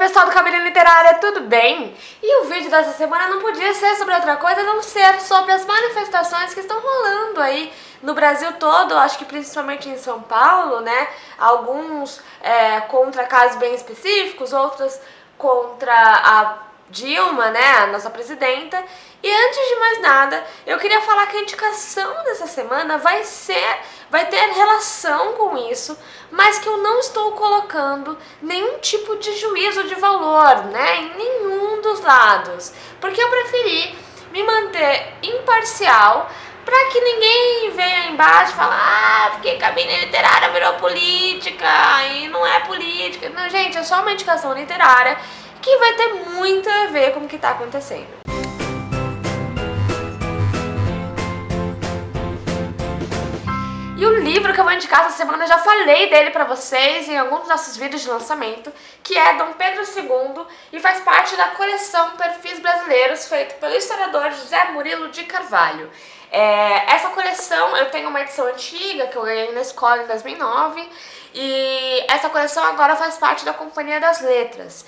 pessoal do Cabelinho Literária, tudo bem? E o vídeo dessa semana não podia ser sobre outra coisa a não ser sobre as manifestações que estão rolando aí no Brasil todo, acho que principalmente em São Paulo, né? Alguns contra casos bem específicos, outros contra a Dilma, né, a nossa presidenta. E antes de mais nada, eu queria falar que a indicação dessa semana vai ter relação com isso, mas que eu não estou colocando nenhum tipo de juízo de valor, né, em nenhum dos lados, porque eu preferi me manter imparcial para que ninguém venha embaixo e fale, porque Cabine Literária virou política e não é política. Não, gente, é só uma indicação literária que vai ter muito a ver com o que está acontecendo. E o livro que eu vou indicar essa semana, eu já falei dele pra vocês em alguns dos nossos vídeos de lançamento, que é Dom Pedro II e faz parte da coleção Perfis Brasileiros, feito pelo historiador José Murilo de Carvalho. Essa coleção, eu tenho uma edição antiga que eu ganhei na escola em 2009, e essa coleção agora faz parte da Companhia das Letras,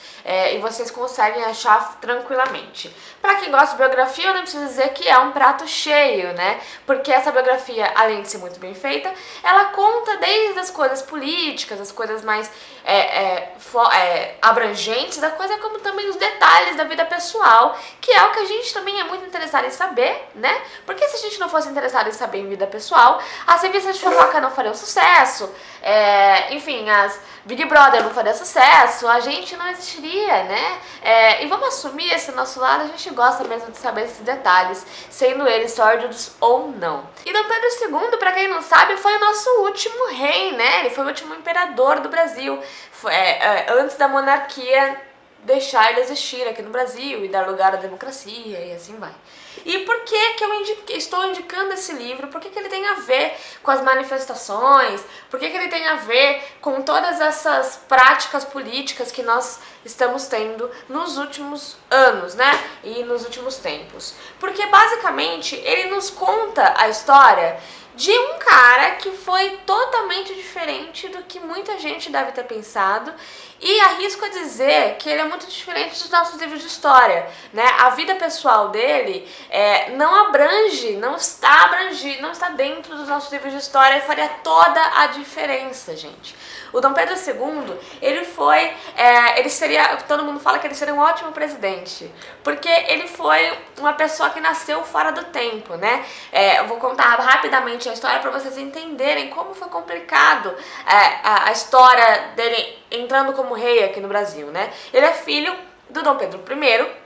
e vocês conseguem achar tranquilamente. Para quem gosta de biografia, eu não preciso dizer que é um prato cheio, né? Porque essa biografia, além de ser muito bem feita, ela conta desde as coisas políticas, as coisas mais abrangentes da coisa, como também os detalhes da vida pessoal, que é o que a gente também é muito interessado em saber, né? Porque se a gente não fosse interessado em saber em vida pessoal, as revistas de fofoca não fariam sucesso, enfim, as Big Brother não faria sucesso, a gente não existiria, né? E vamos assumir esse nosso lado, a gente gosta mesmo de saber esses detalhes, sendo eles sórdidos ou não. E Dom Pedro II, pra quem não sabe, foi o nosso último rei, né? Ele foi o último imperador do Brasil, antes da monarquia deixar de existir aqui no Brasil e dar lugar à democracia e assim vai. E por que eu estou indicando esse livro? Por que ele tem a ver com as manifestações? Por que ele tem a ver com todas essas práticas políticas que nós estamos tendo nos últimos anos, né? E nos últimos tempos? Porque basicamente ele nos conta a história de um cara que foi totalmente diferente do que muita gente deve ter pensado, e arrisco a dizer que ele é muito diferente dos nossos livros de história, né? A vida pessoal dele não está dentro dos nossos livros de história, e faria toda a diferença, gente. O Dom Pedro II, todo mundo fala que ele seria um ótimo presidente, porque ele foi uma pessoa que nasceu fora do tempo, né? Eu vou contar rapidamente a história para vocês entenderem como foi complicado a história dele entrando como rei aqui no Brasil, né? Ele é filho do Dom Pedro I,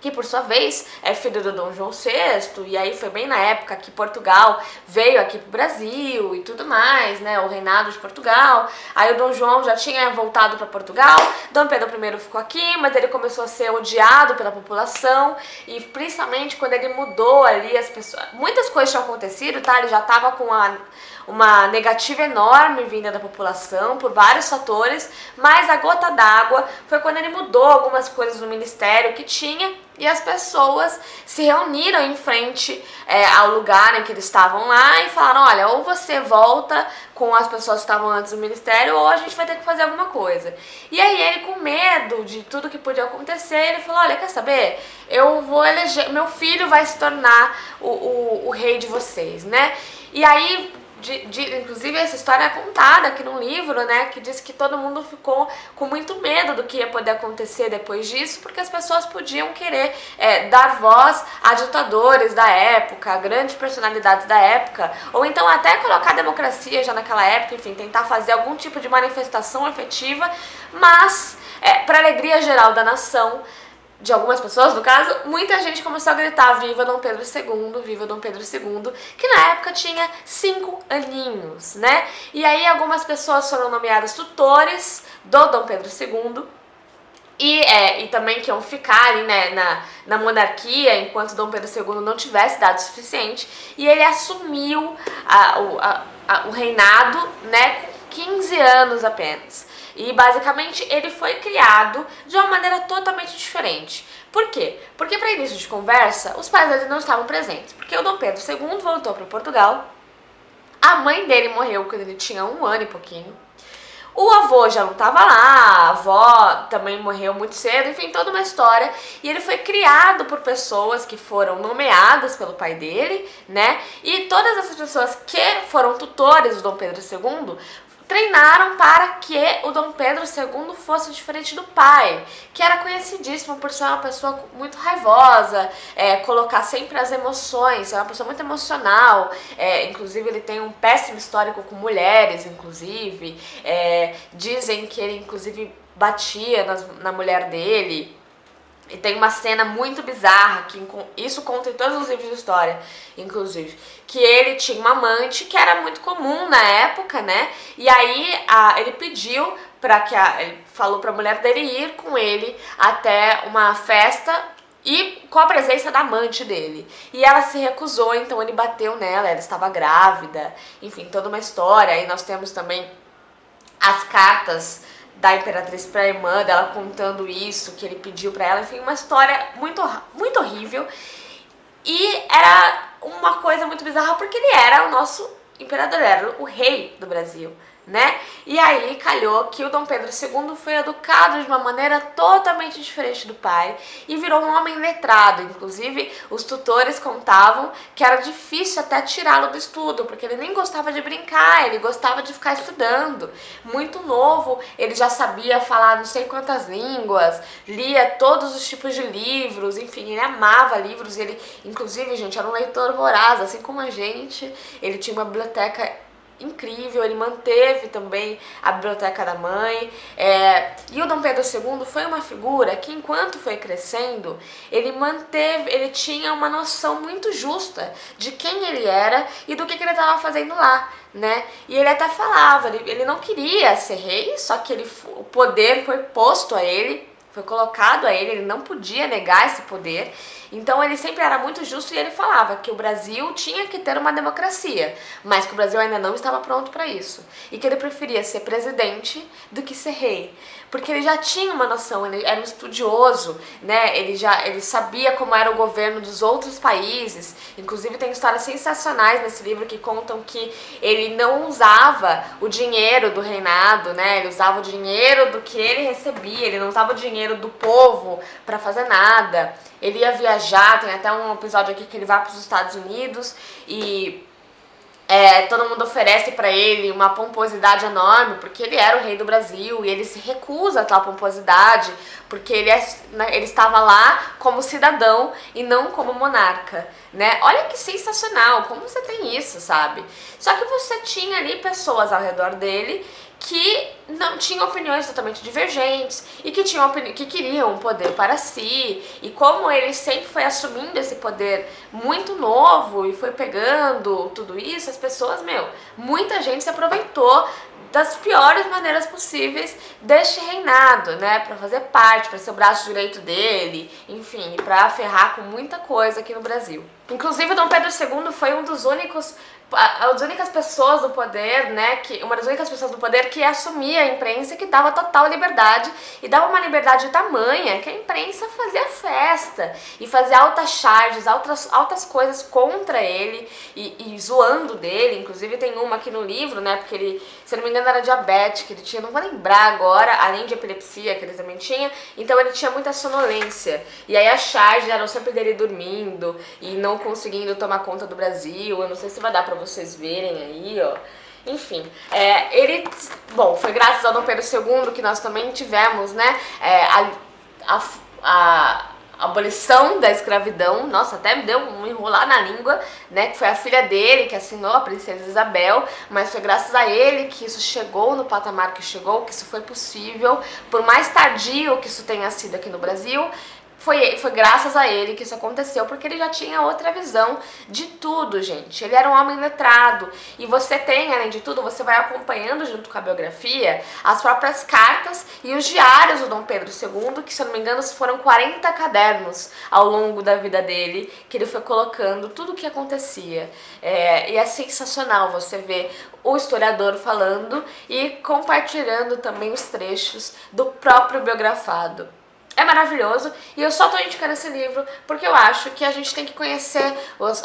que por sua vez é filho do Dom João VI, e aí foi bem na época que Portugal veio aqui pro Brasil e tudo mais, né, o reinado de Portugal. Aí o Dom João já tinha voltado para Portugal, Dom Pedro I ficou aqui, mas ele começou a ser odiado pela população, e principalmente quando ele mudou ali as pessoas, muitas coisas tinham acontecido, tá, ele já tava com uma negativa enorme vinda da população por vários fatores, mas a gota d'água foi quando ele mudou algumas coisas no ministério que tinha, e as pessoas se reuniram em frente ao lugar em que eles estavam lá e falaram, olha, ou você volta com as pessoas que estavam antes do ministério, ou a gente vai ter que fazer alguma coisa. E aí ele, com medo de tudo que podia acontecer, ele falou, olha, quer saber? Eu vou eleger, meu filho vai se tornar o rei de vocês, né? E aí, inclusive essa história é contada aqui num livro, né, que diz que todo mundo ficou com muito medo do que ia poder acontecer depois disso, porque as pessoas podiam querer dar voz a ditadores da época, a grandes personalidades da época, ou então até colocar a democracia já naquela época, enfim, tentar fazer algum tipo de manifestação efetiva, mas, para alegria geral da nação, de algumas pessoas, no caso, muita gente começou a gritar viva Dom Pedro II, viva Dom Pedro II, que na época tinha 5 aninhos, né? E aí algumas pessoas foram nomeadas tutores do Dom Pedro II, e também que iam ficar ali, né, na monarquia enquanto Dom Pedro II não tivesse dado o suficiente, e ele assumiu o reinado, né, com 15 anos apenas. E basicamente ele foi criado de uma maneira totalmente diferente. Por quê? Porque para início de conversa, os pais dele não estavam presentes. Porque o Dom Pedro II voltou para Portugal, a mãe dele morreu quando ele tinha 1 ano e pouquinho. O avô já não estava lá, a avó também morreu muito cedo, enfim, toda uma história. E ele foi criado por pessoas que foram nomeadas pelo pai dele, né? E todas essas pessoas que foram tutores do Dom Pedro II treinaram para que o Dom Pedro II fosse diferente do pai, que era conhecidíssimo por ser uma pessoa muito raivosa, colocar sempre as emoções, é uma pessoa muito emocional, inclusive ele tem um péssimo histórico com mulheres, inclusive, dizem que ele inclusive batia na mulher dele. E tem uma cena muito bizarra, que isso conta em todos os livros de história, inclusive, que ele tinha uma amante, que era muito comum na época, né? E aí ele pediu ele falou pra mulher dele ir com ele até uma festa e com a presença da amante dele. E ela se recusou, então ele bateu nela, ela estava grávida, enfim, toda uma história. Aí nós temos também as cartas da Imperatriz pra irmã, dela contando isso, que ele pediu pra ela, enfim, uma história muito, muito horrível. E era uma coisa muito bizarra porque ele era o nosso imperador, era o rei do Brasil, né? E aí calhou que o Dom Pedro II foi educado de uma maneira totalmente diferente do pai e virou um homem letrado. Inclusive, os tutores contavam que era difícil até tirá-lo do estudo, porque ele nem gostava de brincar, ele gostava de ficar estudando. Muito novo, ele já sabia falar não sei quantas línguas, lia todos os tipos de livros, enfim, ele amava livros. Ele, inclusive, gente, era um leitor voraz, assim como a gente. Ele tinha uma biblioteca incrível, ele manteve também a biblioteca da mãe, e o Dom Pedro II foi uma figura que, enquanto foi crescendo, ele tinha uma noção muito justa de quem ele era e do que ele estava fazendo lá, né? E ele até falava, ele não queria ser rei, só que o poder foi posto a ele, foi colocado a ele não podia negar esse poder. Então ele sempre era muito justo e ele falava que o Brasil tinha que ter uma democracia, mas que o Brasil ainda não estava pronto para isso. E que ele preferia ser presidente do que ser rei. Porque ele já tinha uma noção, ele era um estudioso, né? Ele sabia como era o governo dos outros países. Inclusive tem histórias sensacionais nesse livro que contam que ele não usava o dinheiro do reinado, né? Ele usava o dinheiro do que ele recebia, ele não usava o dinheiro do povo para fazer nada. Ele ia viajar, tem até um episódio aqui que ele vai para os Estados Unidos e todo mundo oferece para ele uma pomposidade enorme, porque ele era o rei do Brasil e ele se recusa a tal pomposidade, porque ele estava lá como cidadão e não como monarca, né? Olha que sensacional, como você tem isso, sabe? Só que você tinha ali pessoas ao redor dele que não tinham opiniões totalmente divergentes e que queriam um poder para si. E como ele sempre foi assumindo esse poder muito novo e foi pegando tudo isso, as pessoas, muita gente se aproveitou das piores maneiras possíveis deste reinado, né, para fazer parte, para ser o braço direito dele, enfim, para ferrar com muita coisa aqui no Brasil. Inclusive, Dom Pedro II foi uma das únicas pessoas do poder, né, uma das únicas pessoas do poder que assumia a imprensa e que dava total liberdade, e dava uma liberdade tamanha que a imprensa fazia festa e fazia altas charges, altas coisas contra ele e zoando dele. Inclusive tem uma aqui no livro, né, porque ele, se eu não me engano, era diabético, ele tinha, não vou lembrar agora, além de epilepsia que ele também tinha, então ele tinha muita sonolência, e aí as charges eram sempre dele dormindo e não conseguindo tomar conta do Brasil. Eu não sei se vai dar pra vocês verem aí, ó. Enfim, foi graças ao Dom Pedro II que nós também tivemos, né, a abolição da escravidão. Nossa, até me deu um enrolar na língua, né, que foi a filha dele que assinou, a princesa Isabel, mas foi graças a ele que isso chegou no patamar que chegou, que isso foi possível, por mais tardio que isso tenha sido aqui no Brasil. Foi graças a ele que isso aconteceu, porque ele já tinha outra visão de tudo, gente. Ele era um homem letrado. E você tem, além de tudo, você vai acompanhando junto com a biografia as próprias cartas e os diários do Dom Pedro II, que, se eu não me engano, foram 40 cadernos ao longo da vida dele, que ele foi colocando tudo o que acontecia. E é sensacional você ver o historiador falando e compartilhando também os trechos do próprio biografado. É maravilhoso e eu só tô indicando esse livro porque eu acho que a gente tem que conhecer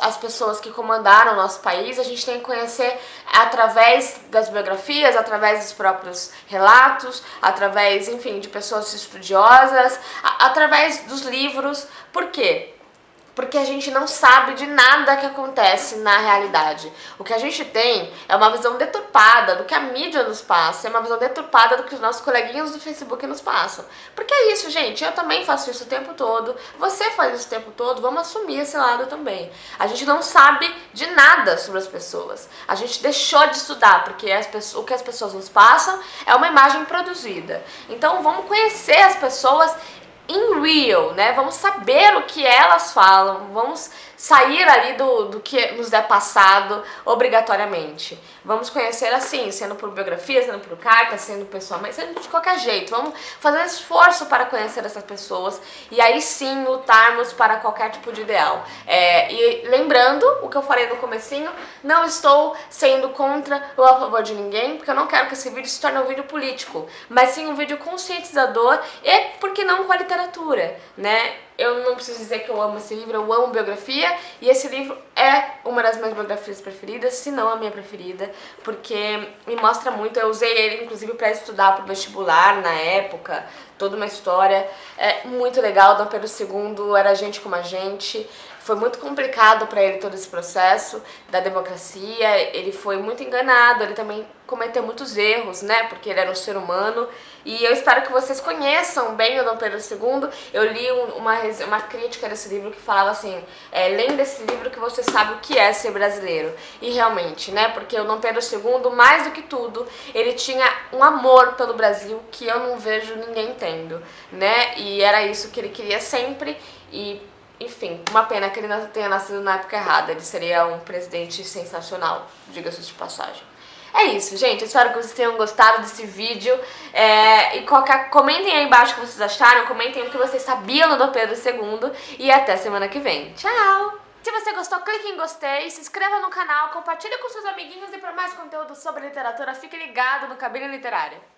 as pessoas que comandaram o nosso país, a gente tem que conhecer através das biografias, através dos próprios relatos, através, enfim, de pessoas estudiosas, através dos livros. Por quê? Porque a gente não sabe de nada que acontece na realidade. O que a gente tem é uma visão deturpada do que a mídia nos passa, é uma visão deturpada do que os nossos coleguinhas do Facebook nos passam. Porque é isso, gente, eu também faço isso o tempo todo, você faz isso o tempo todo, vamos assumir esse lado também. A gente não sabe de nada sobre as pessoas. A gente deixou de estudar, porque o que as pessoas nos passam é uma imagem produzida. Então vamos conhecer as pessoas in real, né? Vamos saber o que elas falam, vamos sair ali do que nos é passado obrigatoriamente. Vamos conhecer assim, sendo por biografia, sendo por carta, sendo pessoalmente, sendo de qualquer jeito. Vamos fazer um esforço para conhecer essas pessoas e aí sim lutarmos para qualquer tipo de ideal. E lembrando o que eu falei no comecinho, não estou sendo contra ou a favor de ninguém, porque eu não quero que esse vídeo se torne um vídeo político, mas sim um vídeo conscientizador e, por que não, com a literatura, né? Eu não preciso dizer que eu amo esse livro, eu amo biografia, e esse livro é uma das minhas biografias preferidas, se não a minha preferida, porque me mostra muito. Eu usei ele, inclusive, para estudar para o vestibular na época, toda uma história. É muito legal. Dom Pedro II era gente como a gente. Foi muito complicado para ele todo esse processo da democracia, ele foi muito enganado, ele também cometeu muitos erros, né, porque ele era um ser humano, e eu espero que vocês conheçam bem o Dom Pedro II. Eu li uma crítica desse livro que falava assim, lendo desse livro que você sabe o que é ser brasileiro, e realmente, né, porque o Dom Pedro II, mais do que tudo, ele tinha um amor pelo Brasil que eu não vejo ninguém tendo, né, e era isso que ele queria sempre, e enfim, uma pena que ele não tenha nascido na época errada. Ele seria um presidente sensacional, diga-se de passagem. É isso, gente. Eu espero que vocês tenham gostado desse vídeo. Comentem aí embaixo o que vocês acharam. Comentem o que vocês sabiam do Dom Pedro II. E até semana que vem. Tchau! Se você gostou, clique em gostei, se inscreva no canal, compartilhe com seus amiguinhos e para mais conteúdo sobre literatura, fique ligado no Cabine Literária.